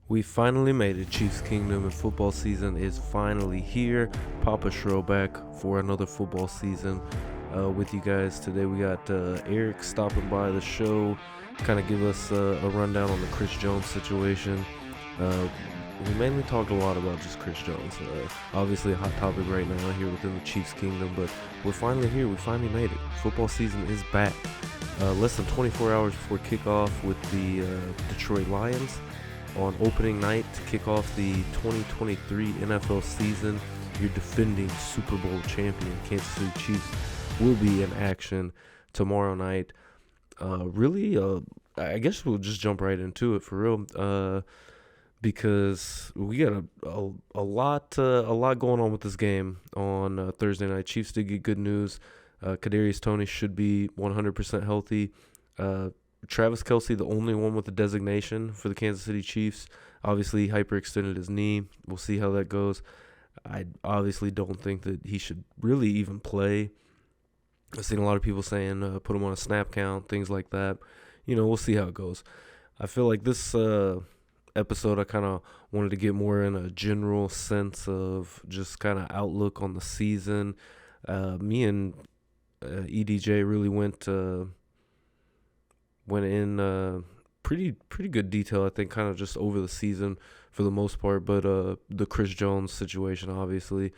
We finally made it. Chiefs Kingdom and football season is finally here. Papa Shro back for another football season with you guys. Today we got Eric stopping by the show, kind of give us a rundown on the Chris Jones situation. We mainly talked a lot about just Chris Jones. Obviously a hot topic right now here within the Chiefs Kingdom, but we're finally here. We finally made it. Football season is back. Less than 24 hours before kickoff with the Detroit Lions on opening night to kick off the 2023 NFL season. Your defending Super Bowl champion Kansas City Chiefs will be in action tomorrow night. I guess we'll just jump right into it for real, because we got a lot going on with this game on Thursday night. Chiefs did get good news. Kadarius Toney should be 100% healthy. Travis Kelce, the only one with the designation for the Kansas City Chiefs, obviously hyperextended his knee. We'll see how that goes. I obviously don't think that he should really even play. I've seen a lot of people saying put him on a snap count, things like that. We'll see how it goes. I feel like this episode I kind of wanted to get more in a general sense of just kind of outlook on the season. Me and EDJ really went in pretty good detail, I think, kind of just over the season for the most part, but the Chris Jones situation, obviously.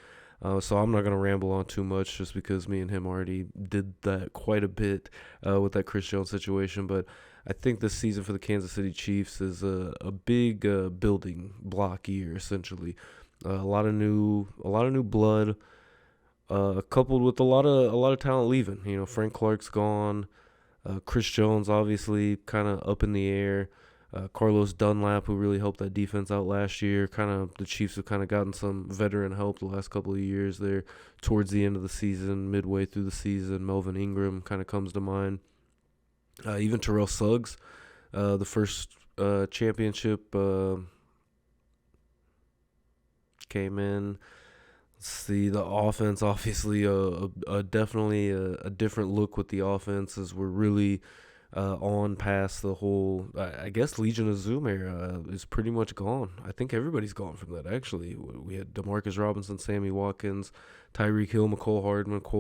So I'm not going to ramble on too much just because me and him already did that quite a bit with that Chris Jones situation. But I think this season for the Kansas City Chiefs is a big building block year, essentially. A lot of new blood, coupled with a lot of talent leaving. Frank Clark's gone. Chris Jones, obviously, kind of up in the air. Carlos Dunlap, who really helped that defense out last year. The Chiefs have kind of gotten some veteran help the last couple of years there towards the end of the season, midway through the season. Melvin Ingram kind of comes to mind. Even Terrell Suggs, the first championship came in. Let's see, the offense, obviously, definitely a different look with the offense as we're really on past the whole, I guess, Legion of Zoom era is pretty much gone. I think everybody's gone from that, actually. We had DeMarcus Robinson, Sammy Watkins, Tyreek Hill, Cole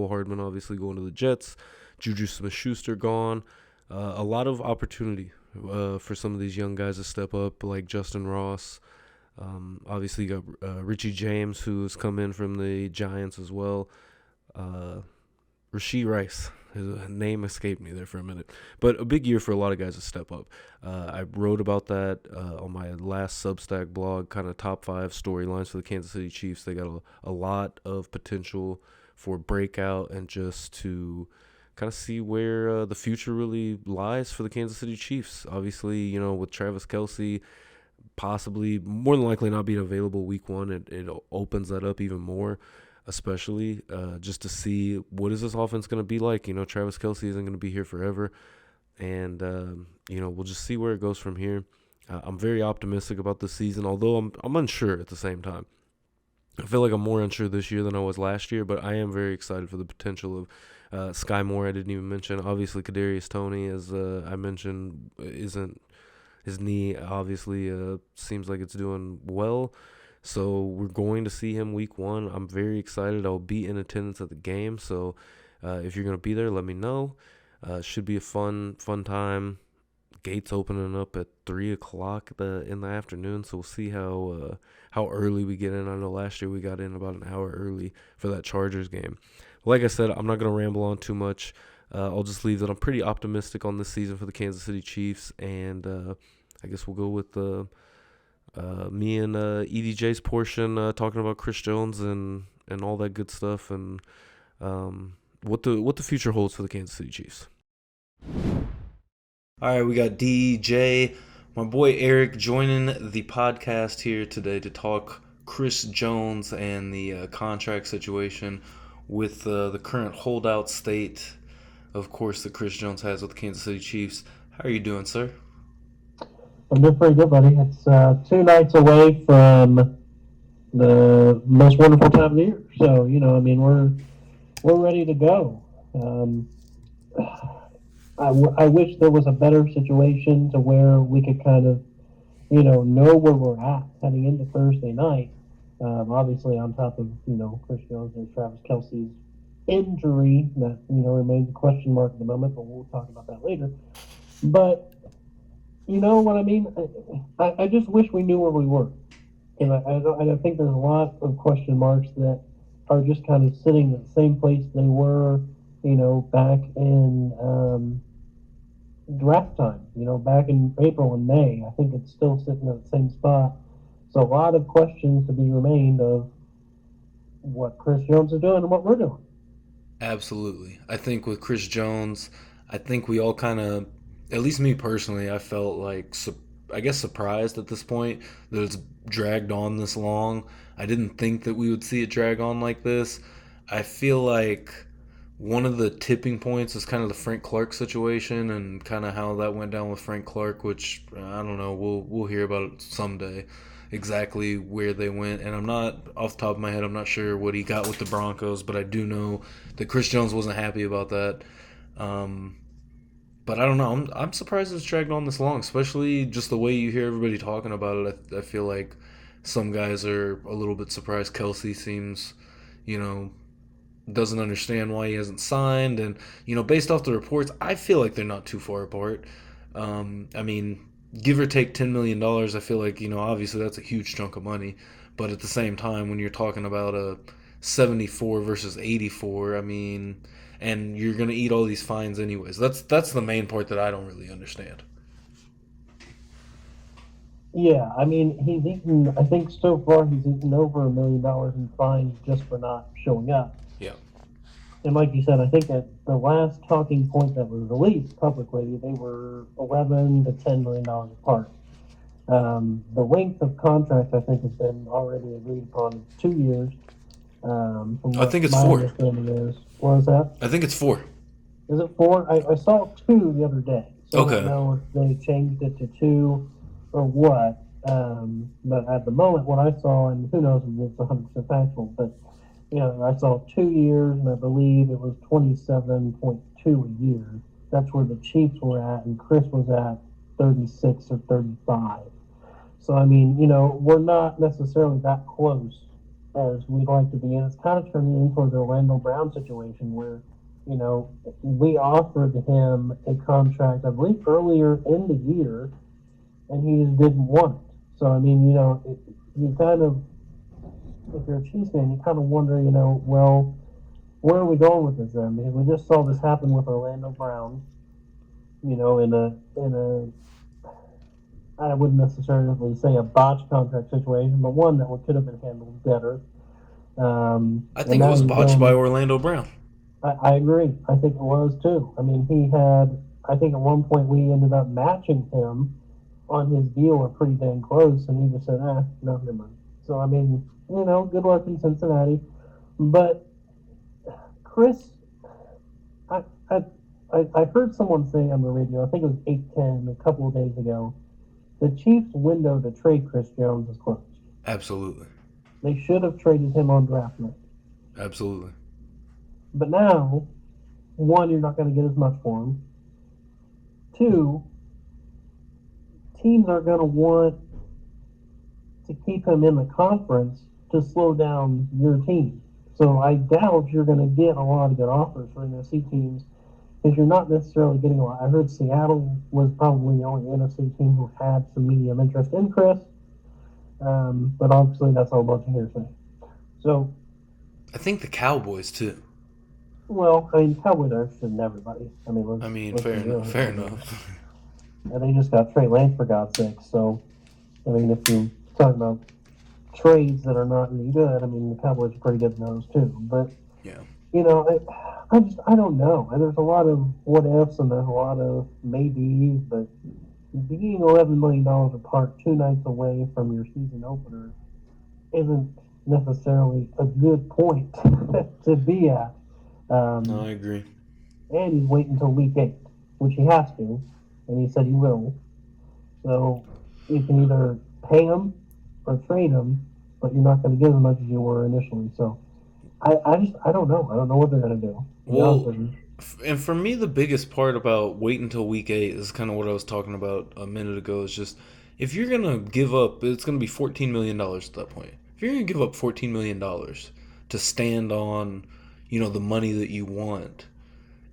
Hardman obviously going to the Jets, Juju Smith-Schuster gone. A lot of opportunity for some of these young guys to step up, like Justin Ross. Obviously, you got Richie James, who's come in from the Giants as well. Rashee Rice, his name escaped me there for a minute. But a big year for a lot of guys to step up. I wrote about that on my last Substack blog, kind of top 5 storylines for the Kansas City Chiefs. They got a lot of potential for breakout and just to kind of see where the future really lies for the Kansas City Chiefs. Obviously, with Travis Kelce possibly more than likely not being available week 1, it opens that up even more, especially just to see what is this offense going to be like. Travis Kelce isn't going to be here forever, and we'll just see where it goes from here. I'm very optimistic about this season, although I'm unsure at the same time. I feel like I'm more unsure this year than I was last year, but I am very excited for the potential of Sky Moore. I didn't even mention, obviously, Kadarius Toney, as I mentioned, isn't. His knee obviously seems like it's doing well, so we're going to see him week 1. I'm very excited. I'll be in attendance at the game, so if you're going to be there, let me know. Should be a fun time. Gates opening up at 3 o'clock in the afternoon, so we'll see how early we get in. I know last year we got in about an hour early for that Chargers game. Like I said, I'm not going to ramble on too much. I'll just leave that I'm pretty optimistic on this season for the Kansas City Chiefs, and I guess we'll go with me and EDJ's portion talking about Chris Jones and all that good stuff, and what the future holds for the Kansas City Chiefs. All right, we got DJ, my boy Eric, joining the podcast here today to talk Chris Jones and the contract situation with the current holdout state, of course, that Chris Jones has with the Kansas City Chiefs. How are you doing, sir? I'm doing pretty good, buddy. It's 2 nights away from the most wonderful time of the year. So, we're ready to go. I wish there was a better situation to where we could kind of know where we're at heading into Thursday night. Obviously, on top of Chris Jones and Travis Kelsey's injury that remains a question mark at the moment, but we'll talk about that later. But you know what I mean? I just wish we knew where we were, and I think there's a lot of question marks that are just kind of sitting at the same place they were, back in draft time. Back in April and May. I think it's still sitting at the same spot. So a lot of questions to be remained of what Chris Jones is doing and what we're doing. Absolutely. I think with Chris Jones, I think we all kind of, at least me personally, I felt like, I guess, surprised at this point that it's dragged on this long. I didn't think that we would see it drag on like this. I feel like one of the tipping points is kind of the Frank Clark situation and kind of how that went down with Frank Clark, which I don't know. We'll hear about it someday, exactly where they went. And I'm not off the top of my head. I'm not sure what he got with the Broncos, but I do know that Chris Jones wasn't happy about that. Um, but I don't know. I'm surprised it's dragged on this long, especially just the way you hear everybody talking about it. I feel like some guys are a little bit surprised. Kelsey seems, you know, doesn't understand why he hasn't signed, and based off the reports, I feel like they're not too far apart. I mean, give or take $10 million, I feel like obviously that's a huge chunk of money, but at the same time, when you're talking about a 74 versus 84, I mean, and you're gonna eat all these fines anyways. That's the main part that I don't really understand. Yeah, I mean, he's eaten. I think so far he's eaten over $1 million in fines just for not showing up. Yeah, And like you said, I think at the last talking point that was released publicly, they were 11 to $10 million apart. The length of contract, I think, has been already agreed upon. It's 2 years. From I what think it's my four. understanding is, what is that? I think it's four. Is it four? I saw two the other day, so I don't Okay. know if they changed it to two or what. But at the moment, what I saw, and who knows if it's 100% factual, but I saw 2 years, and I believe it was 27.2 a year. That's where the Chiefs were at, and Chris was at 36 or 35. So I mean, we're not necessarily that close as we'd like to be, and it's kind of turning into the Orlando Brown situation where, we offered him a contract, I believe, earlier in the year, and he just didn't want it. So I mean, you kind of, if you're a Chiefs fan, you kind of wonder, well, where are we going with this then? Because we just saw this happen with Orlando Brown, in a I wouldn't necessarily say a botched contract situation, but one that could have been handled better. I And think it now was you're botched by going. Orlando Brown. I agree. I think it was too. I mean, he had. I think at one point we ended up matching him on his deal or pretty dang close, and he just said, no, never mind. So I mean, good luck in Cincinnati. But Chris, I I I heard someone say on the radio. I think it was 8:10 a couple of days ago. The Chiefs' window to trade Chris Jones is closed. Absolutely. They should have traded him on draft night. Absolutely. But now, one, you're not going to get as much for him. Two, teams are going to want to keep him in the conference to slow down your team. So I doubt you're going to get a lot of good offers for NFC teams because you're not necessarily getting a lot. I heard Seattle was probably the only NFC team who had some medium interest in Chris, but obviously that's all a bunch of hearsay. So, I think the Cowboys too. well, I mean, Cowboys are interested in everybody. I mean, I mean, let's fair be enough. real Fair here. I mean, enough. and they just got Trey Lance for God's sake. So, I mean, if you're talking about trades that are not any good, I mean, the Cowboys are pretty good in those too. But Yeah. I don't know. And there's a lot of what ifs and there's a lot of maybes, but being $11 million apart 2 nights away from your season opener isn't necessarily a good point to be at. No, Um, I agree. and he's waiting until week 8, which he has to, and he said he will. So you can either pay him or trade him, but you're not going to give as much as you were initially. So I don't know. I don't know what they're going to do. To be honest Well, with you. and for me, the biggest part about wait until week 8 is kind of what I was talking about a minute ago. Is just if you're gonna give up, it's gonna be $14 million at that point. If you're gonna give up $14 million to stand on, the money that you want,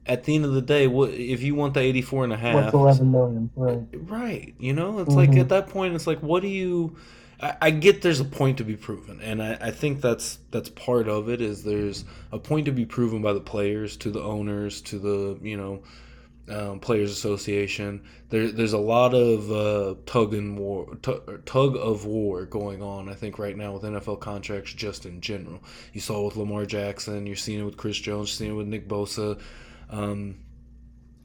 at the end of the day, what if you want the 84 and a What's half? 11 million? Right. Right. It's like at Mm-hmm. that point, it's like, what do you. I get there's a point to be proven, and I think that's part of it. Is there's a point to be proven by the players to the owners to the players association. There's a lot of tug of war going on. I think right now with NFL contracts just in general. You saw it with Lamar Jackson. You're seeing it with Chris Jones. You're seeing it with Nick Bosa. Um,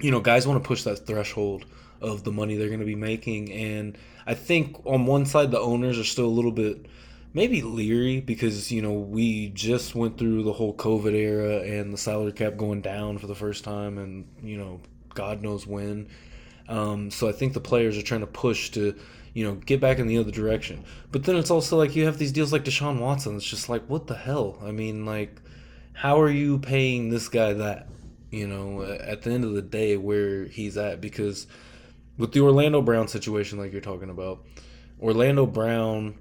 Guys want to push that threshold of the money they're going to be making. And I think on one side, the owners are still a little bit maybe leery because, we just went through the whole COVID era and the salary cap going down for the first time and, God knows when. So I think the players are trying to push to, get back in the other direction. But then it's also like you have these deals like Deshaun Watson. It's just like, what the hell? I mean, like, how are you paying this guy that? At the end of the day, where he's at. Because with the Orlando Brown situation, like you're talking about, Orlando Brown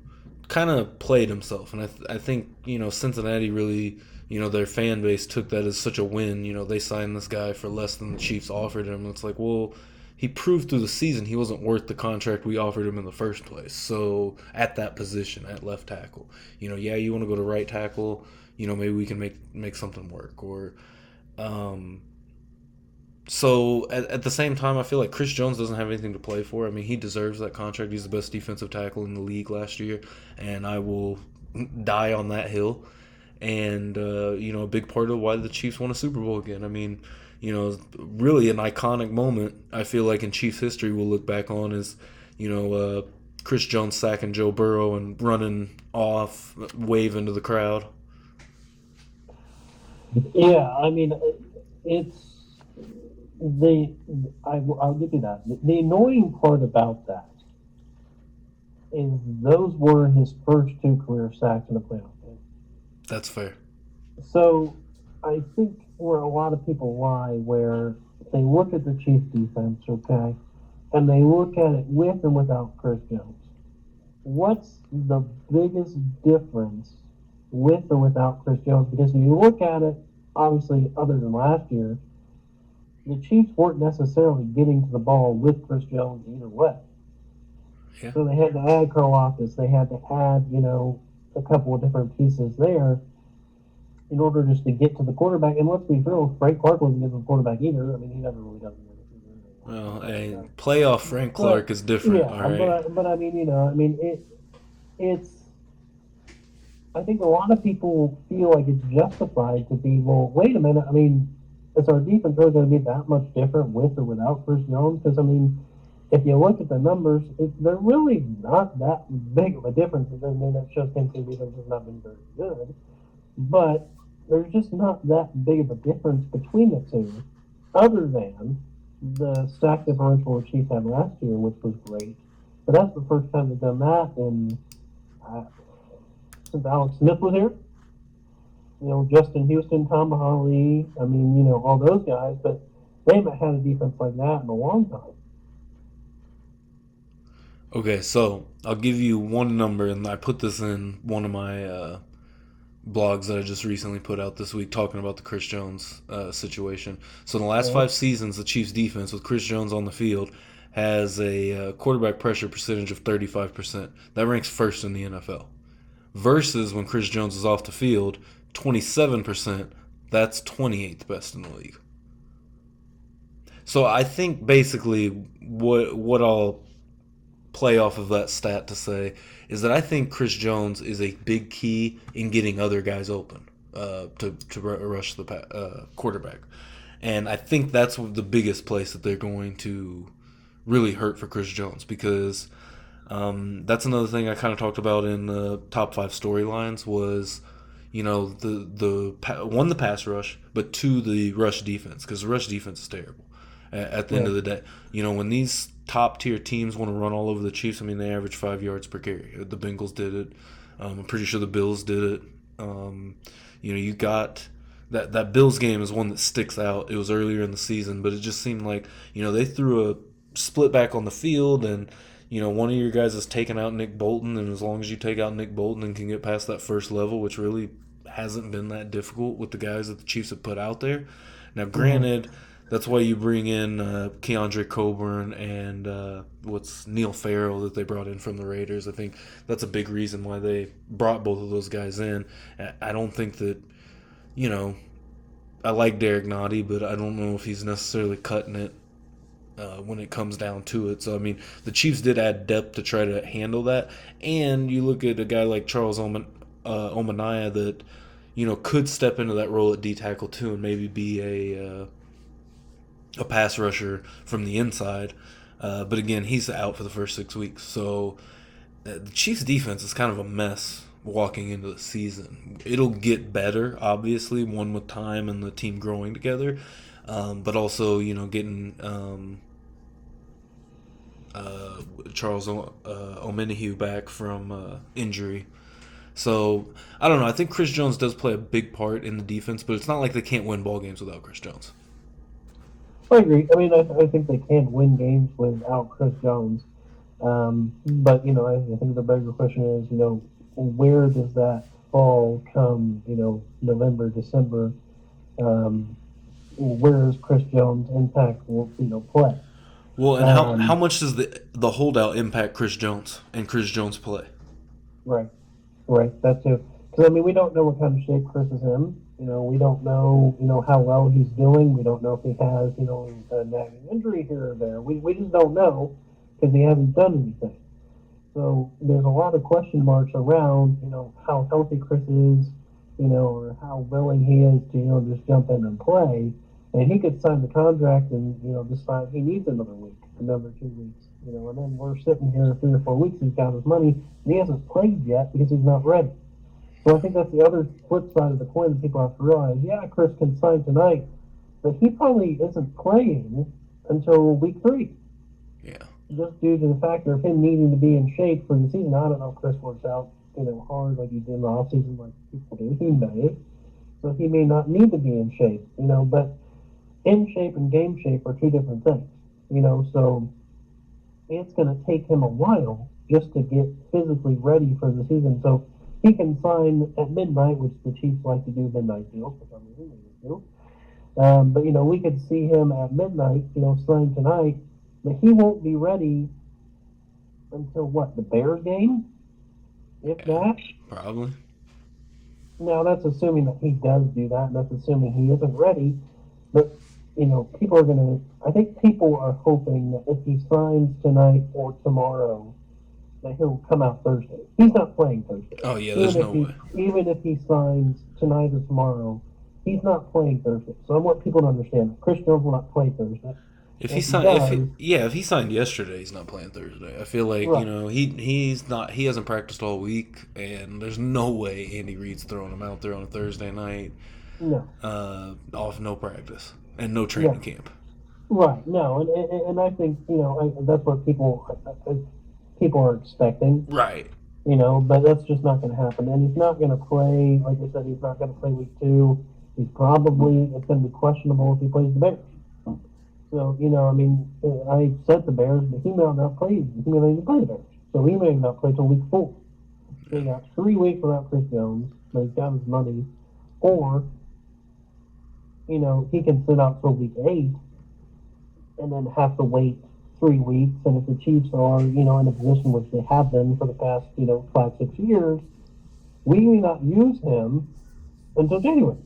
kind of played himself. And I think, Cincinnati really, their fan base took that as such a win. They signed this guy for less than the Chiefs offered him. It's like, well, he proved through the season he wasn't worth the contract we offered him in the first place. So at that position, at left tackle, yeah, you want to go to right tackle, maybe we can make something work. Or um, so at the same time, I feel like Chris Jones doesn't have anything to play for. I mean, he deserves that contract. He's the best defensive tackle in the league last year, and I will die on that hill. And a big part of why the Chiefs won a Super Bowl again. I mean, really an iconic moment. I feel like in Chiefs history, we'll look back on as Chris Jones sacking Joe Burrow and running off, waving to the crowd. Yeah, I mean, it's the I'll give you that. The annoying part about that is those were his first two career sacks in the playoff game. That's fair. So I think where a lot of people lie, where they look at the Chiefs defense, okay, and they look at it with and without Chris Jones. What's the biggest difference with or without Chris Jones? Because if you look at it, obviously, other than last year, the Chiefs weren't necessarily getting to the ball with Chris Jones either way. Yeah. So they had to add Karlaftis. They had to add, a couple of different pieces there in order just to get to the quarterback. And let's be real, Frank Clark wasn't getting to the quarterback either. I mean, he never really does Well, it. and playoff Frank Clark But is different. All yeah, right. but I mean, it's. I think a lot of people feel like it's justified to be, well, wait a minute. I mean, is our defense really going to be that much different with or without Chris Jones? Because I mean, if you look at the numbers, they're really not that big of a difference. I mean, that shows Kansas City defense has not been very good, but there's just not that big of a difference between the two, other than the sack differential the Chiefs had last year, which was great. But that's the first time they've done that in since Alex Smith was here. Justin Houston, Tom Holly, I mean, all those guys, but they haven't had a defense like that in a long time. Okay, so I'll give you one number, and I put this in one of my blogs that I just recently put out this week talking about the Chris Jones situation. So in the last Okay. 5 seasons, the Chiefs defense with Chris Jones on the field has a quarterback pressure percentage of 35%. That ranks first in the NFL. Versus when Chris Jones is off the field, 27%. That's 28th best in the league. So I think basically what I'll play off of that stat to say is that I think Chris Jones is a big key in getting other guys open to rush the quarterback. And I think that's the biggest place that they're going to really hurt for Chris Jones because that's another thing I kind of talked about in the top 5 storylines was, the pass rush, but two, the rush defense because the rush defense is terrible at the end Yeah. of the day. When these top tier teams want to run all over the Chiefs, I mean, they average 5 yards per carry. The Bengals did it. I'm pretty sure the Bills did it. You got that Bills game is one that sticks out. It was earlier in the season, but it just seemed like they threw a split back on the field and one of your guys is taking out Nick Bolton, and as long as you take out Nick Bolton and can get past that first level, which really hasn't been that difficult with the guys that the Chiefs have put out there. Now, Mhm. granted, that's why you bring in Keandre Coburn and what's Neil Farrell that they brought in from the Raiders. I think that's a big reason why they brought both of those guys in. I don't think that, you know, I like Derek Nottie, but I don't know if he's necessarily cutting it when it comes down to it. So, I mean, the Chiefs did add depth to try to handle that. And you look at a guy like Charles Omanaya that, could step into that role at D tackle too and maybe be a pass rusher from the inside. But again, he's out for the first 6 weeks. So the Chiefs' defense is kind of a mess walking into the season. It'll get better, obviously, one with time and the team growing together. But also, getting Charles Omenihu back from injury. So I don't know. I think Chris Jones does play a big part in the defense, but it's not like they can't win ball games without Chris Jones. I agree. I mean, I think they can win games without Chris Jones. But I think the bigger question is, where does that fall come? November, December. Um, where is Chris Jones' impact will play? Well, and how Um, much does the holdout impact Chris Jones and Chris Jones play? right, right. That's it. Because I mean, we don't know what kind of shape Chris is in. We don't know how well he's doing. We don't know if he has a nagging injury here or there. We just don't know because he hasn't done anything. So there's a lot of question marks around, how healthy Chris is, or how willing he is to, just jump in and play. And he could sign the contract and, decide he needs another week, another 2 weeks, and then we're sitting here 3 or 4 weeks, he's got his money, and he hasn't played yet because he's not ready. So I think that's the other flip side of the coin that people have to realize. Yeah, Chris can sign tonight, but he probably isn't playing until week 3 Yeah. just due to the factor of him needing to be in shape for the season. I don't know if Chris works out, hard like he did in the off season like people do. He may. So he may not need to be in shape, but in shape and game shape are two different things. So it's gonna take him a while just to get physically ready for the season. So he can sign at midnight, which the Chiefs like to do midnight deals for some reason they do. But we could see him at midnight, sign tonight, but he won't be ready until what, the Bears game, if Yeah. that. Probably. Now that's assuming that he does do that, and that's assuming he isn't ready. But people are gonna. I think people are hoping that if he signs tonight or tomorrow, that he'll come out Thursday. He's not playing Thursday. Oh yeah. Even There's if no he way. even if he signs tonight or tomorrow, he's not playing Thursday. So I want people to understand that Chris Jones will not play Thursday. If he If he signed, does, if he signed yesterday, he's not playing Thursday. I feel like right? he's not he hasn't practiced all week, and there's no way Andy Reid's throwing him out there on a Thursday night, No. off no practice and no Yeah. training camp. Right. No, and I think that's what people are expecting. Right. But that's just not going to happen. And he's not going to play. Like I said, he's not going to play week 2. He's probably it's going to be questionable if he plays the Bears. So I mean, I said the Bears, but he may not play. He may not even play the Bears. So he may not play till week 4. So he got 3 weeks without Chris Jones. But he's got his money, or he can sit out till week 8 and then have to wait 3 weeks. And if the Chiefs are, in a position which they have been for the past, 5, 6 years, we may not use him until January.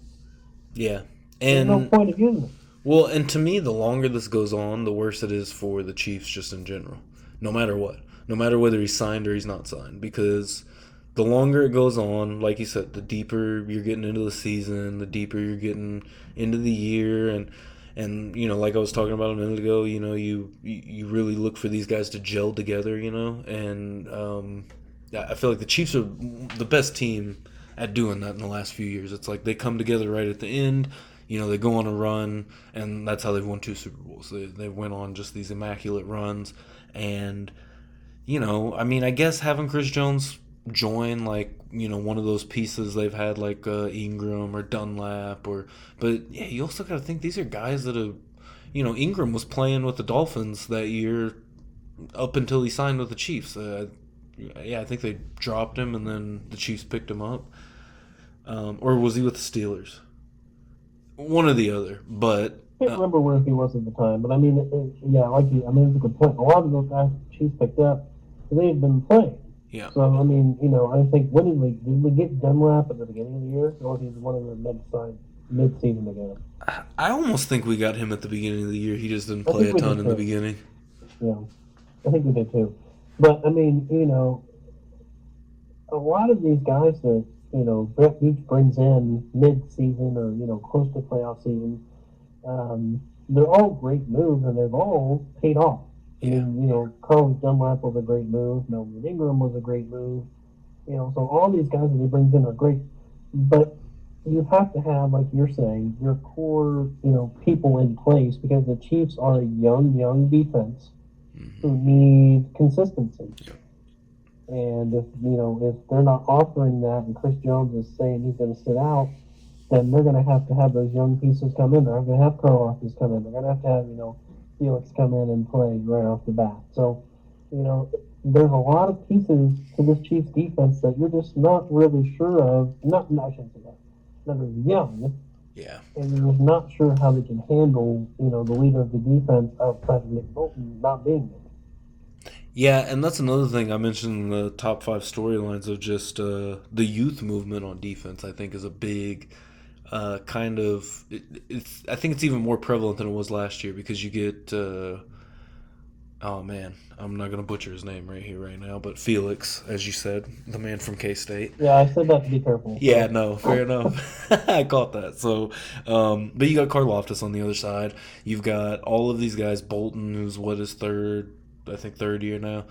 Yeah. There's no And point of using him. well, and to me, the longer this goes on, the worse it is for the Chiefs just in general. No matter what. No matter whether he's signed or he's not signed. Because the longer it goes on, like you said, the deeper you're getting into the season, the deeper you're getting into the year, and like I was talking about a minute ago, you really look for these guys to gel together, and I feel like the Chiefs are the best team at doing that in the last few years. It's like they come together right at the end. They go on a run, and that's how they've won 2 Super Bowls. They went on just these immaculate runs, and I mean, I guess having Chris Jones join like one of those pieces they've had like Ingram or Dunlap but yeah, you also got to think these are guys that have Ingram was playing with the Dolphins that year up until he signed with the Chiefs. Yeah, I think they dropped him, and then the Chiefs picked him up. Or was he with the Steelers? One or the other. But Can't remember where he was at the time, but I mean, yeah, like you, I mean, it's a good point. A lot of those guys the Chiefs picked up, they've been playing. yeah, So I mean, I think when did we get Dunlap at the beginning of the year, or was he one of the mid-season again? I almost think we got him at the beginning of the year. He just didn't I play think a we ton did in the too. beginning. Yeah, I think we did too. But I mean, a lot of these guys that Brett Veach brings in mid-season or close to playoff season, they're all great moves and they've all paid off. I Yeah, mean, Carlos Dunlap was a great move. Melvin Ingram was a great move. So all these guys that he brings in are great, but you have to have, like you're saying, your core, people in place because the Chiefs are a young defense who need consistency. yeah, And if they're not offering that, and Chris Jones is saying he's going to sit out, then they're going to have those young pieces come in. They're going to have Karlaftis come in. They're going to have Felix come in and play right off the bat. So, there's a lot of pieces to this Chiefs defense that you're just not really sure of. I shouldn't say that. They're young, yeah. and you're just not sure how they can handle, the leader of the defense outside of Nick Bolton not being there. Yeah, and that's another thing I mentioned in the top five storylines of just the youth movement on defense. I think is a big kind of. It's. I think it's even more prevalent than it was last year because you get. Oh man, I'm not gonna butcher his name right here, right now, but Felix, as you said, the man from K State. Yeah, I said that to be careful. Yeah, no, fair enough. I caught that. So, but you got Karlaftis on the other side. You've got all of these guys. Bolton, who's what his third year now.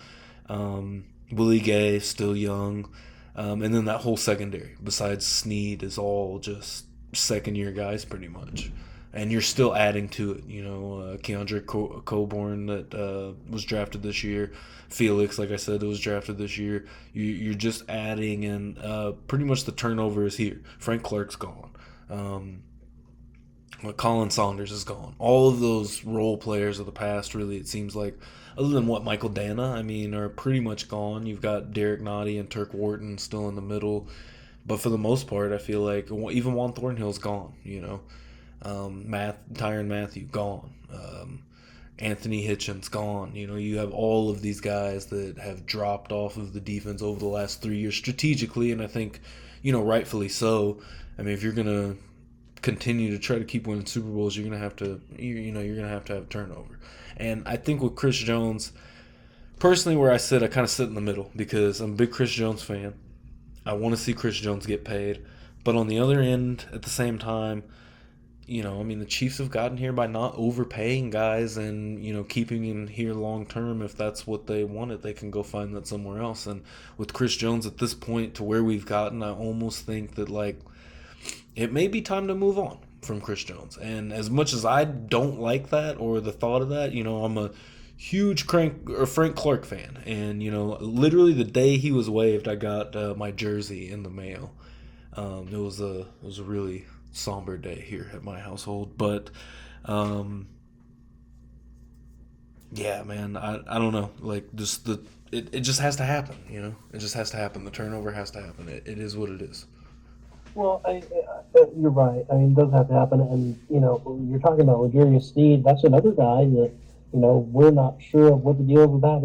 Willie Gay, still young. And then that whole secondary, besides Snead, is all just second year guys pretty much. And you're still adding to it. Keandre Coburn that was drafted this year. Felix, like I said, that was drafted this year. You're just adding, and pretty much the turnover is here. Frank Clark's gone. Colin Saunders is gone. All of those role players of the past, really, it seems like, other than Michael Dana, I mean, are pretty much gone. You've got Derek Nottie and Turk Wharton still in the middle. But for the most part, I feel like even Juan Thornhill's gone, Tyron Matthew gone. Anthony Hitchens gone. You have all of these guys that have dropped off of the defense over the last 3 years strategically, and I think, rightfully so. I mean, if you're gonna continue to try to keep winning Super Bowls, you're gonna have to, you're gonna have to have turnover. And I think with Chris Jones, personally, where I kind of sit in the middle because I'm a big Chris Jones fan. I want to see Chris Jones get paid, but on the other end, at the same time, I mean, the Chiefs have gotten here by not overpaying guys and, keeping him here long term. If that's what they wanted, they can go find that somewhere else. And with Chris Jones at this point to where we've gotten, I almost think that, it may be time to move on from Chris Jones. And as much as I don't like that or the thought of that, I'm a huge Frank Clark fan. And, literally the day he was waived, I got my jersey in the mail. It was a really somber day here at my household, but yeah, man, I don't know, just it just has to happen. It just has to happen. The turnover has to happen. It is what it is. Well, you're right. I mean, it does have to happen. And, you're talking about L'Jarius Sneed. That's another guy that, we're not sure of what the deal is with that.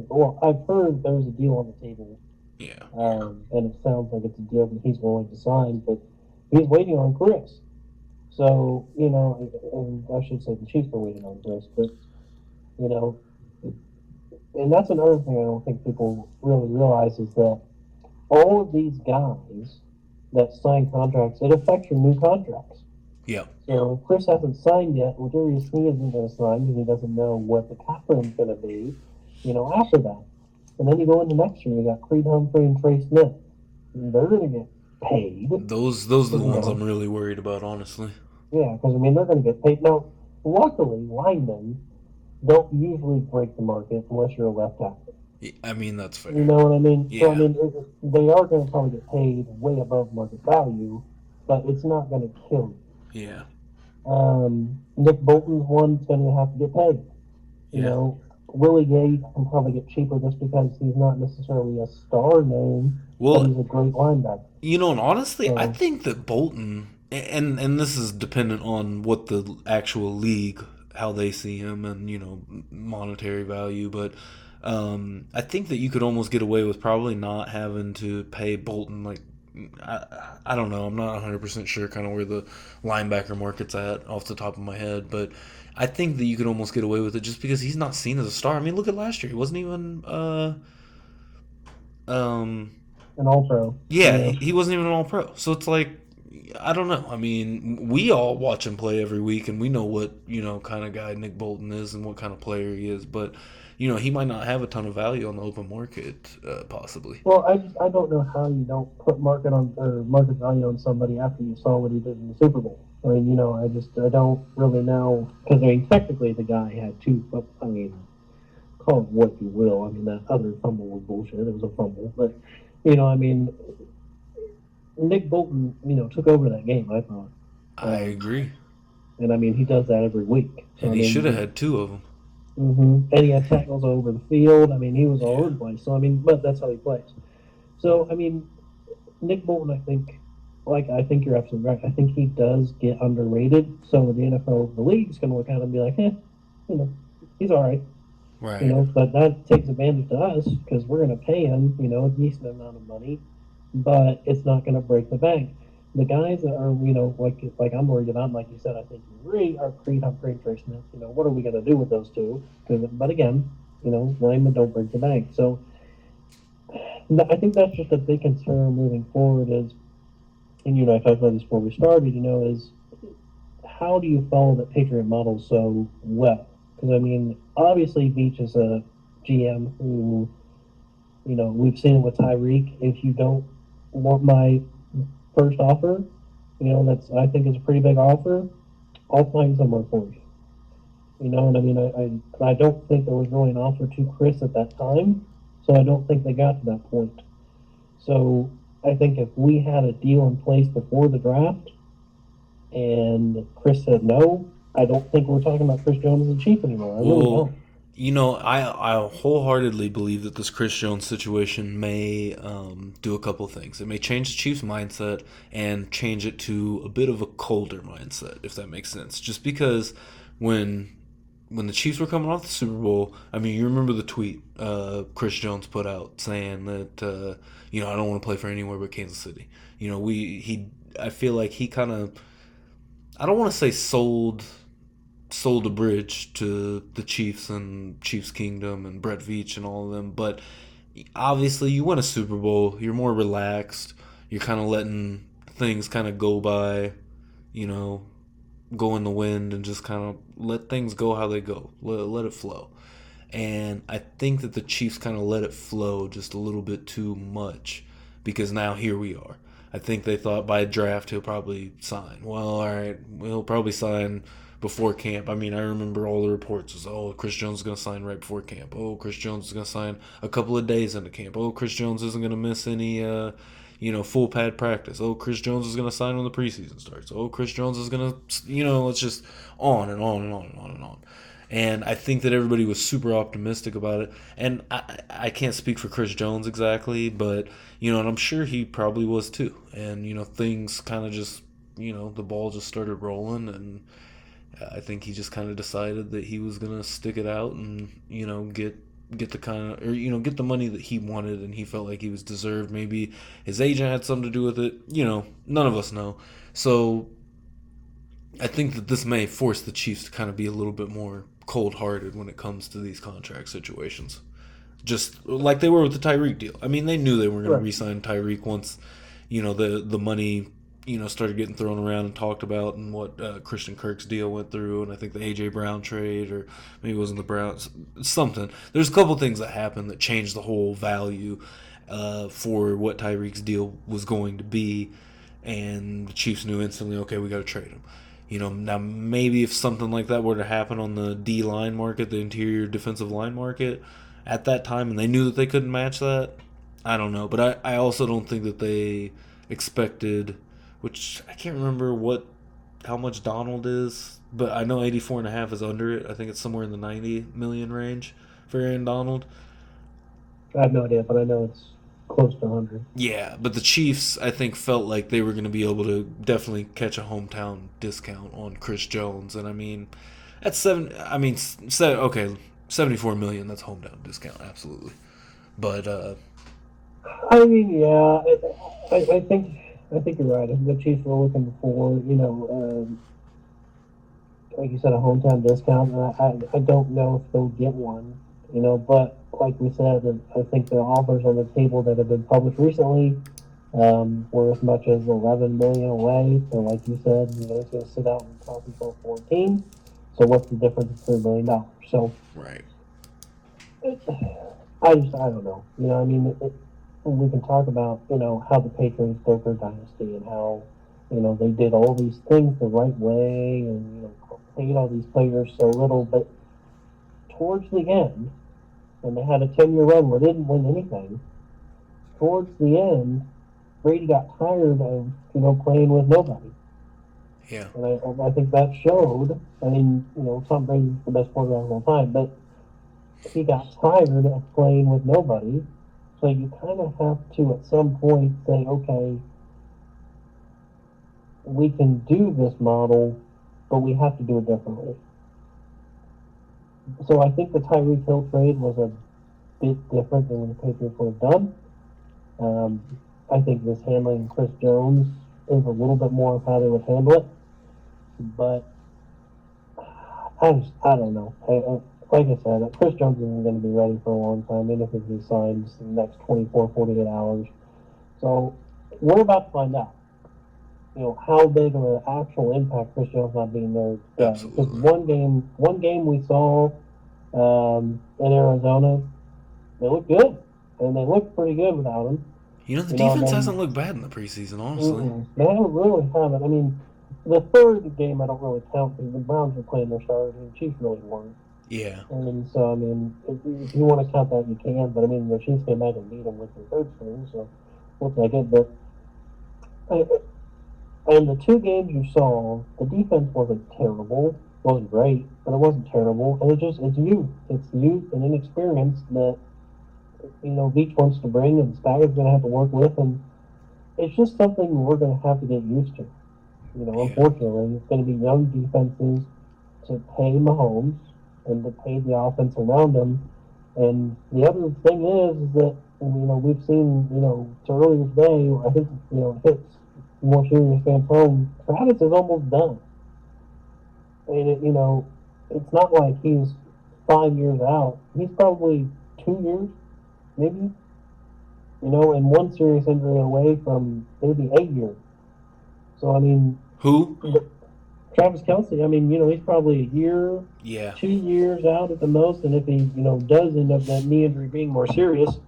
Well, I've heard there's a deal on the table. Yeah. And it sounds like it's a deal that he's willing to sign, but he's waiting on Chris. So, and I should say the Chiefs are waiting on Chris, but, and that's another thing I don't think people really realize is that all of these guys that sign contracts, it affects your new contracts. Yeah. So Chris hasn't signed yet. Well, Darius Smee isn't going to sign because he doesn't know what the cap room's going to be, after that. And then you go into next year, you got Creed Humphrey and Trey Smith. And they're going to get paid. Those are the ones I'm really worried about, honestly. Yeah, because, they're going to get paid. Now, luckily, linemen don't usually break the market unless you're a left tackle. I mean, that's fair. You know what I mean? Yeah. So, they are going to probably get paid way above market value, but it's not going to kill you. Yeah. Nick Bolton's one that's going to have to get paid. Yeah. Willie Gay can probably get cheaper just because he's not necessarily a star name, but Well, he's a great linebacker. and honestly, I So, think that Bolton, and this is dependent on what the actual league, how they see him, and monetary value, but I think that you could almost get away with probably not having to pay Bolton like. I don't know. I'm not 100% sure kind of where the linebacker market's at off the top of my head, but I think that you could almost get away with it just because he's not seen as a star. I mean, look at last year. He wasn't even um an all pro. yeah, Yeah. he wasn't even an all pro. So it's like, I don't know. I mean, we all watch him play every week, and we know what kind of guy Nick Bolton is and what kind of player he is. But he might not have a ton of value on the open market, possibly. Well, I don't know how you don't put market value on somebody after you saw what he did in the Super Bowl. I mean, I don't really know because I mean technically the guy had two. I mean, call it what you will. I mean that other fumble was bullshit. It was a fumble, but I mean Nick Bolton, took over that game. I thought, I um, agree, and I mean he does that every week. So and I he should have mean, had two of them. and he had tackles over the field. I mean he was all over Yeah, the place. So I mean, but that's how he plays. So I mean, Nick Bolton, I think you're absolutely right. I think he does get underrated. So the NFL, the league's going to look at him and be like, he's all right. right. But that takes advantage to us because we're going to pay him, a decent amount of money, but it's not going to break the bank. The guys that are, like I'm worried about, like you said, I think you agree, are Creed Humphrey and Trey Smith. What are we going to do with those two? But again, linemen don't break the bank. So I think that's just a big concern moving forward. Is and I talked about this before we started. Is how do you follow the Patriot model so well? Because I mean, obviously Beach is a GM who we've seen it with Tyreek. If you don't want my first offer, that's I think is a pretty big offer. I'll find somewhere for you. And I mean, I don't think there was really an offer to Chris at that time, so I don't think they got to that point. So I think if we had a deal in place before the draft and Chris said no, I don't think we're talking about Chris Jones as a Chief anymore. I really Well, don't. I wholeheartedly believe that this Chris Jones situation may do a couple things. It may change the Chiefs' mindset and change it to a bit of a colder mindset, if that makes sense. Just because when when the Chiefs were coming off the Super Bowl, I mean, you remember the tweet Chris Jones put out saying that I don't want to play for anywhere but Kansas City. I feel like he kind of, I don't want to say sold a bridge to the Chiefs and Chiefs Kingdom and Brett Veach and all of them. But obviously, you win a Super Bowl, you're more relaxed. You're kind of letting things kind of go by, you know, go in the wind and just kind of let things go how they go. Let it flow. And I think that the Chiefs kind of let it flow just a little bit too much because now here we are. I think they thought by draft he'll probably sign. Well, all right, he'll probably sign before camp. I mean, I remember all the reports was, oh, Chris Jones is going to sign right before camp. Oh, Chris Jones is going to sign a couple of days into camp. Oh, Chris Jones isn't going to miss any, full pad practice. Oh, Chris Jones is going to sign when the preseason starts. Oh, Chris Jones is going to, it's just on and on and on and on and on. And I think that everybody was super optimistic about it. And I can't speak for Chris Jones exactly, but, and I'm sure he probably was too. And, things kind of just, the ball just started rolling. And I think he just kind of decided that he was going to stick it out and, get the kind of, or, get the money that he wanted and he felt like he was deserved. Maybe his agent had something to do with it. None of us know. So I think that this may force the Chiefs to kind of be a little bit more cold hearted when it comes to these contract situations. Just like they were with the Tyreek deal. I mean, they knew they were going to Right. re-sign Tyreek once, the money, started getting thrown around and talked about, and what Christian Kirk's deal went through, and I think the AJ Brown trade, or maybe it wasn't the Browns, something. There's a couple things that happened that changed the whole value for what Tyreek's deal was going to be, and the Chiefs knew instantly, okay, we got to trade him. Now maybe if something like that were to happen on the D line market, the interior defensive line market, at that time, and they knew that they couldn't match that, I don't know. But I also don't think that they expected, which I can't remember how much Donald is, but I know 84 and a half is under it. I think it's somewhere in the 90 million range. for Aaron Donald. I have no idea, but I know it's close to 100. Yeah, but the Chiefs, I think, felt like they were going to be able to definitely catch a hometown discount on Chris Jones, and I mean, at seven, I mean, okay, 74 million. That's hometown discount, absolutely. But I mean, yeah, I think you're right. The Chiefs were looking for, like you said, a hometown discount. And I don't know if they'll get one, but like we said, I think the offers on the table that have been published recently were as much as 11 million away. So, like you said, he's going to sit out and probably for 14. So, what's the difference? It's $3 million. So, right, I don't know. I mean, we can talk about, how the Patriots built their dynasty and how, they did all these things the right way and, paid all these players so little. But towards the end, when they had a 10-year run where they didn't win anything, towards the end, Brady got tired of, playing with nobody. yeah, And I think that showed. I mean, Tom Brady's the best quarterback of all time, but he got tired of playing with nobody. So you kind of have to, at some point, say, okay, we can do this model, but we have to do it differently. So I think the Tyreek Hill trade was a bit different than what the Patriots would have done. I think this handling Chris Jones is a little bit more of how they would handle it. But I don't know. Like I said, Chris Jones isn't going to be ready for a long time, even if he signs in the next 24, 48 hours. So we're about to find out, how big of an actual impact Chris Jones not being there does. Because absolutely. one game we saw in Arizona, they looked good, and they looked pretty good without him. You know, the And defense then hasn't looked bad in the preseason, honestly. they don't really have it. I mean, the third game I don't really count because the Browns were playing their starters and the Chiefs really weren't. Yeah, And so, I mean, if you want to count that, you can. But I mean, the Chiefs came back and beat them with their third string, so we'll take it. But and the two games you saw, the defense wasn't terrible, wasn't great, but it wasn't terrible. And it's youth and inexperience that Beach wants to bring, and Spagg's going to have to work with, and it's just something we're going to have to get used to. yeah, Unfortunately, it's going to be young defenses to pay Mahomes and to pay the offense around him. And the other thing is that we've seen to earlier today. I think hits more serious fans home. Travis is almost done. And it's not like he's 5 years out. He's probably 2 years, maybe. And one serious injury away from maybe 8 years. So I mean, who? Travis Kelsey. I mean, he's probably a year, Yeah, 2 years out at the most. And if he does end up that knee injury being more serious,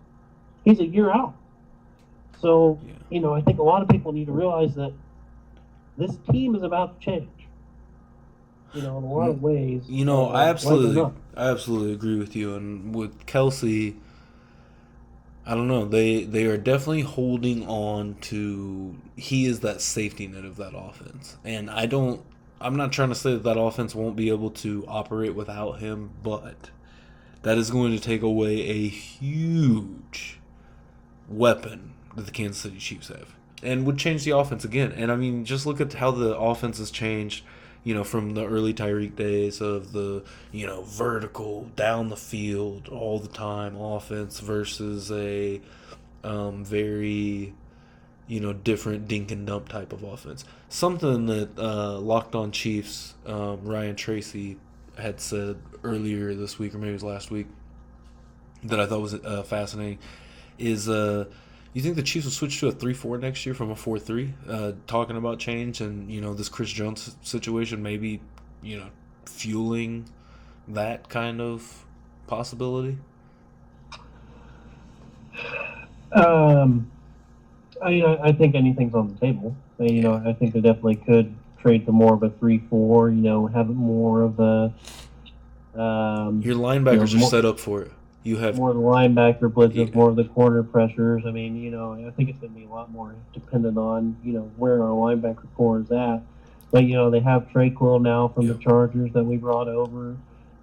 he's a year out. So yeah. I think a lot of people need to realize that this team is about to change. In a lot of ways. You know, Like or not. I absolutely agree with you. And with Kelsey, I don't know. They are definitely holding on to. He is that safety net of that offense, and I don't. I'm not trying to say that that offense won't be able to operate without him, but that is going to take away a huge weapon that the Kansas City Chiefs have, and would change the offense again. And I mean, just look at how the offense has changed. From the early Tyreek days of the, vertical, down the field, all the time offense versus a very, different dink and dump type of offense. Something that Locked On Chiefs, Ryan Tracy, had said earlier this week, or maybe it was last week, that I thought was fascinating, is you think the Chiefs will switch to a 3-4 next year from a 4-3? Talking about change and this Chris Jones situation, maybe fueling that kind of possibility. Um, I think anything's on the table. Yeah, I think they definitely could trade to more of a 3-4. Have more of a your linebackers are more, set up for it. You have more of the linebacker blitzes, yeah, more of the corner pressures. I mean, I think it's going to be a lot more dependent on where our linebacker core is at. But they have Trey Quill now from the yep, Chargers that we brought over.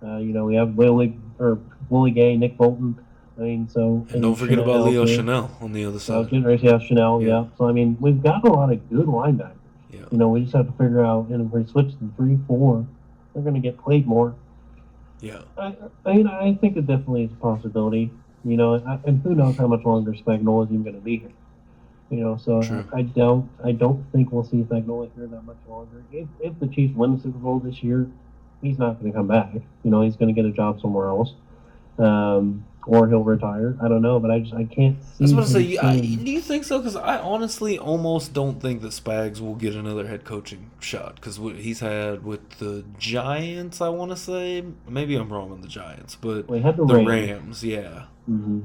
We have Willie Gay, Nick Bolton. I mean, so And don't and forget about Chanel Leo too. Chanel on the other So side. yeah, Chanel, Yeah, yeah. So I mean, we've got a lot of good linebackers. yeah, We just have to figure out, and if we switch to 3-4, they're going to get played more. yeah. I think it definitely is a possibility. And who knows how much longer Spagnuolo is even going to be here. So True. I don't think we'll see Spagnuolo here that much longer. If the Chiefs win the Super Bowl this year, he's not going to come back. He's going to get a job somewhere else, or he'll retire. I don't know, but I can't I was see about to say, him staying. do you think so? Because I honestly almost don't think that Spags will get another head coaching shot. Because what he's had with the Giants, I want to say, maybe I'm wrong on the Giants, but Well, he had the the Rams. Rams, yeah, Mm-hmm.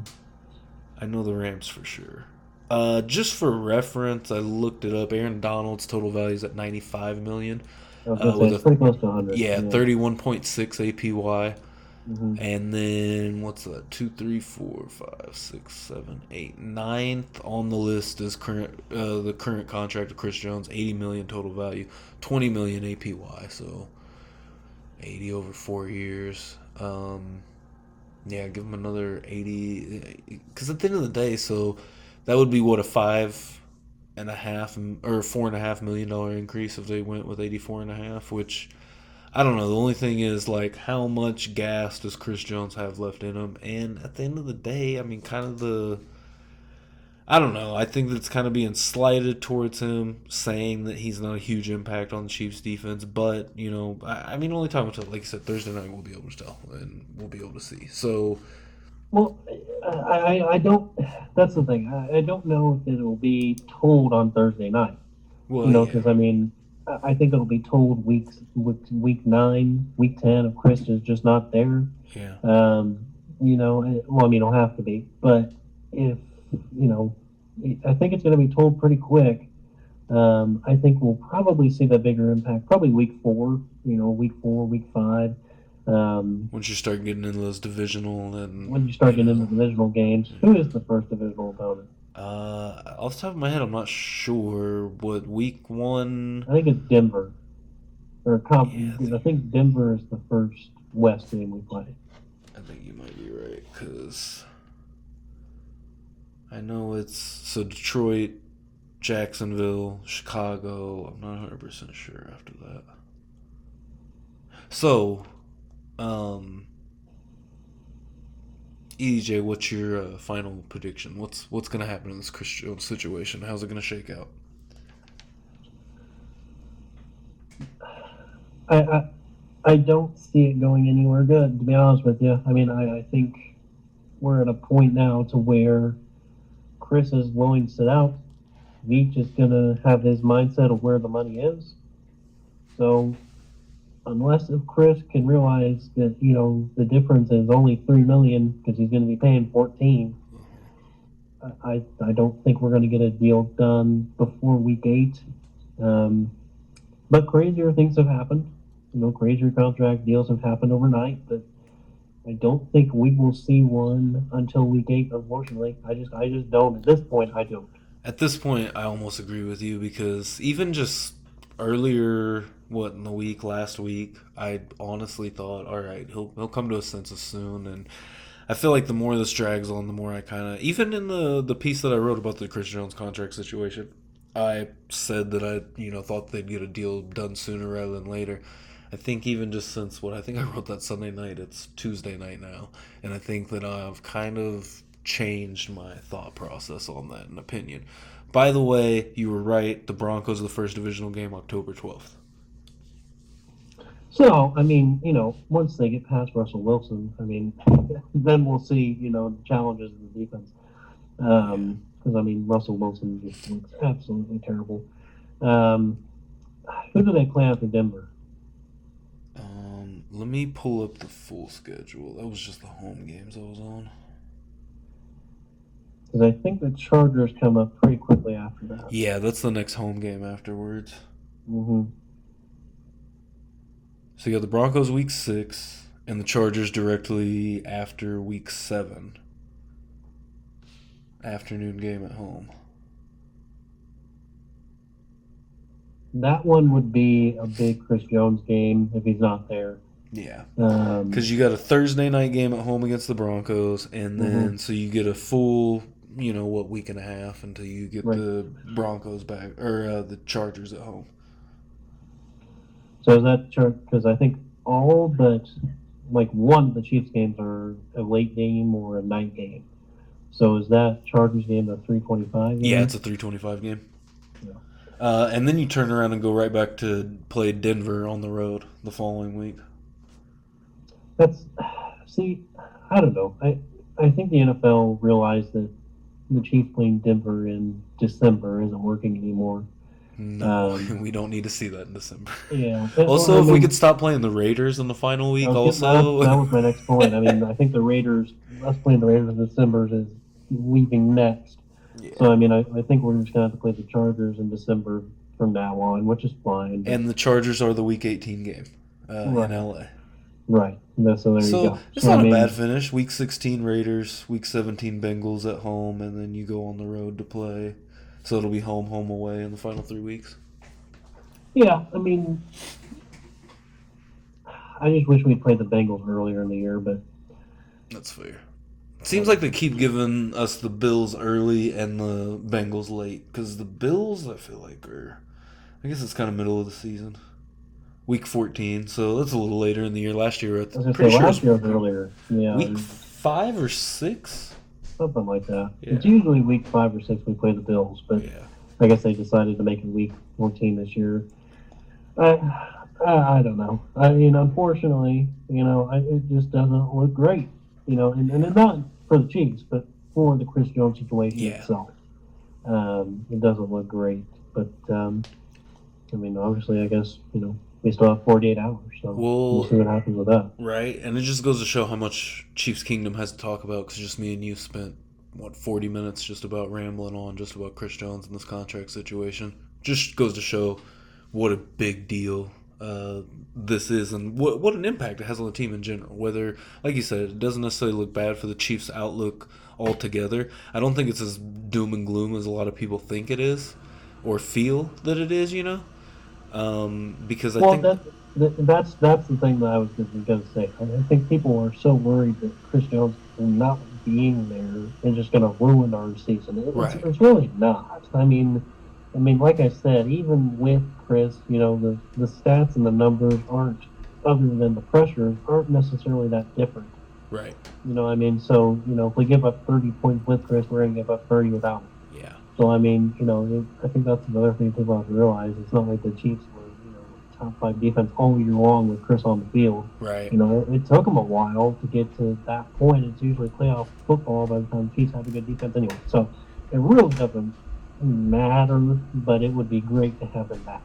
I know the Rams for sure. Just for reference, I looked it up. Aaron Donald's total value is at 95 million, I was going to say with it's a pretty close to 100. yeah Yeah. 31.6 APY. Mm-hmm. And then what's that? Two, three, four, five, six, seven, eight. Ninth on the list is the current contract of Chris Jones, 80 million total value, 20 million APY. So 80 over 4 years. Yeah, give him another 80. Because at the end of the day, so that would be what, a five and a half or $4.5 million increase if they went with 84 and a half, which I don't know. The only thing is, like, how much gas does Chris Jones have left in him? And at the end of the day, I mean, kind of I don't know. I think that's kind of being slighted towards him, saying that he's not a huge impact on the Chiefs' defense. But, I mean, only time will tell. Like I said, Thursday night we'll be able to tell, and we'll be able to see. So, Well, I don't. That's the thing. I don't know if it will be told on Thursday night. well, yeah. Because I mean, I think it'll be told week 9, week 10 if Chris is just not there. Yeah. Well, I mean, it'll have to be. But if you know, I think it's going to be told pretty quick. I think we'll probably see the bigger impact probably week 4. Week 4, week 5. Once you start getting into those divisional and, When you start getting into divisional games, who is the first divisional opponent? off the top of my head, I'm not sure what week one. I think it's Denver. Yeah, I think Denver is the first West game we play. I think you might be right, because I know it's so Detroit, Jacksonville, Chicago. I'm not 100% sure after that. So, um, EJ, what's your final prediction? What's gonna happen in this Chris Jones situation? How's it gonna shake out? I, I I don't see it going anywhere good, to be honest with you. I mean, I think we're at a point now to where Chris is willing to sit out. Veach is going to have his mindset of where the money is. So unless if Chris can realize that the difference is only $3 million because he's going to be paying 14, I don't think we're going to get a deal done before week 8. But crazier things have happened. Crazier contract deals have happened overnight, but I don't think we will see one until week 8. Unfortunately, I just don't. At this point, I don't. At this point, I almost agree with you, because even just earlier, what, in the week, last week, I honestly thought, all right, he'll come to a senses soon. And I feel like the more this drags on, the more I kind of, even in the piece that I wrote about the Chris Jones contract situation, I said that I thought they'd get a deal done sooner rather than later. I think even just since what I think I wrote that Sunday night, it's Tuesday night now, and I think that I've kind of changed my thought process on that and opinion. By the way, you were right. The Broncos are the first divisional game, October 12th. So, I mean, once they get past Russell Wilson, I mean, then we'll see, the challenges in the defense. Yeah. Because, I mean, Russell Wilson just looks absolutely terrible. Um, who do they play after Denver? Let me pull up the full schedule. That was just the home games I was on. Because I think the Chargers come up pretty quickly after that. Yeah, that's the next home game afterwards. Mm-hmm. So you got the Broncos week 6 and the Chargers directly after week 7. Afternoon game at home. That one would be a big Chris Jones game if he's not there. Yeah. Um, Because you got a Thursday night game at home against the Broncos, and mhm, then so you get a full, week and a half until you get right. the Broncos back or the Chargers at home. So is that because I think all but like one of the Chiefs games are a late game or a night game. So is that Chargers game a 3:25 Yeah, it's game? a 3:25 game. No. And then you turn around and go right back to play Denver on the road the following week. That's see, I don't know. I think the NFL realized that the Chiefs playing Denver in December isn't working anymore. No, Um, we don't need to see that in December. yeah, Also, I if we mean, could stop playing the Raiders in the final I week, was getting that. also. That was my next point. I mean, I think the Raiders, us playing the Raiders in December is leaving next. Yeah. So I mean, I think we're just gonna have to play the Chargers in December from now on, which is fine. But And the Chargers are the Week 18 game in right, LA. right. So there you So go. it's So I not a bad mean, finish. Week 16 Raiders, Week 17 Bengals at home, and then you go on the road to play. So it'll be home, away in the final 3 weeks. yeah. I mean, I just wish we'd played the Bengals earlier in the year, but That's fair. It I seems like don't they know. keep giving us the Bills early and the Bengals late. Because the Bills, I feel like, are. I guess it's kind of middle of the season. Week 14, so that's a little later in the year. Last year, I was gonna say pretty sure it last was year was earlier. Yeah, week 5 or 6. something like that. Yeah. It's usually week 5 or 6 we play the Bills, but Yeah. I guess they decided to make it week 14 this year. I don't know. I mean, unfortunately, it just doesn't look great. And Yeah. it's not for the Chiefs, but for the Chris Jones situation Yeah. itself. It doesn't look great. But I mean, obviously, I guess we still have 48 hours, so we'll Well, see what happens with that. right, and it just goes to show how much Chiefs Kingdom has to talk about because just me and you spent 40 minutes just about rambling on just about Chris Jones and this contract situation. Just goes to show what a big deal this is and what an impact it has on the team in general. Whether, like you said, it doesn't necessarily look bad for the Chiefs' outlook altogether. I don't think it's as doom and gloom as a lot of people think it is or feel that it is. Because I Well, think that's the thing that I was going to say. I think people are so worried that Chris Jones not being there is just going to ruin our season. right, It's really not. I mean, like I said, even with Chris, the stats and the numbers aren't, other than the pressures, aren't necessarily that different. right, I mean, so if we give up 30 points with Chris, we're going to give up 30 without him. yeah, So I mean, I think that's another thing people have to realize. It's not like the Chiefs were, top 5 defense all year long with Chris on the field. right. It took them a while to get to that point. It's usually playoff football by the time the Chiefs have a good defense anyway. So it really doesn't matter, but it would be great to have him back.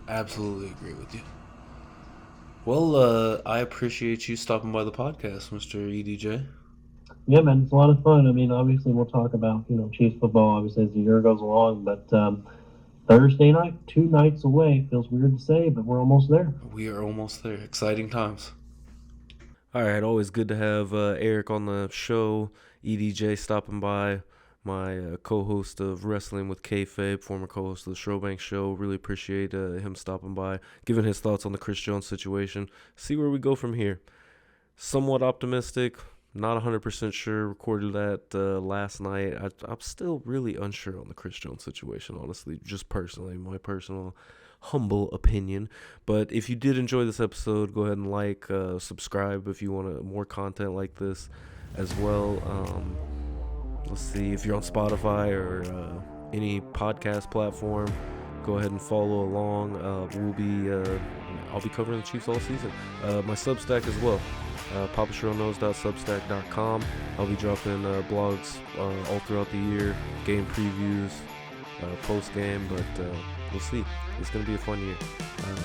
Absolutely agree with you. Well, I appreciate you stopping by the podcast, Mr. EDJ. Yeah, man, it's a lot of fun. I mean, obviously we'll talk about Chiefs football obviously as the year goes along, but Thursday night, 2 nights away. Feels weird to say, but we're almost there. We are almost there. Exciting times. All right, always good to have Eric on the show. EDJ stopping by, my co-host of Wrestling with Kayfabe, former co-host of the Showbank Show. Really appreciate him stopping by, giving his thoughts on the Chris Jones situation. See where we go from here. Somewhat optimistic, not 100% sure. Recorded that last night. I'm still really unsure on the Chris Jones situation, honestly, just personally, my personal humble opinion. But if you did enjoy this episode, go ahead and subscribe if you want more content like this as well. Let's see, if you're on Spotify or any podcast platform, go ahead and follow along. I'll be covering the Chiefs all season. My Substack as well, papashowknows.substack.com. I'll be dropping blogs all throughout the year, game previews, post game, but we'll see. It's going to be a fun year.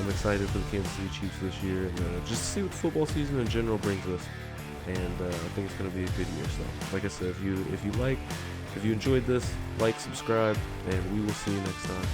I'm excited for the Kansas City Chiefs this year, and just to see what the football season in general brings us. And I think it's going to be a good year. So, like I said, if you enjoyed this, like, subscribe, and we will see you next time.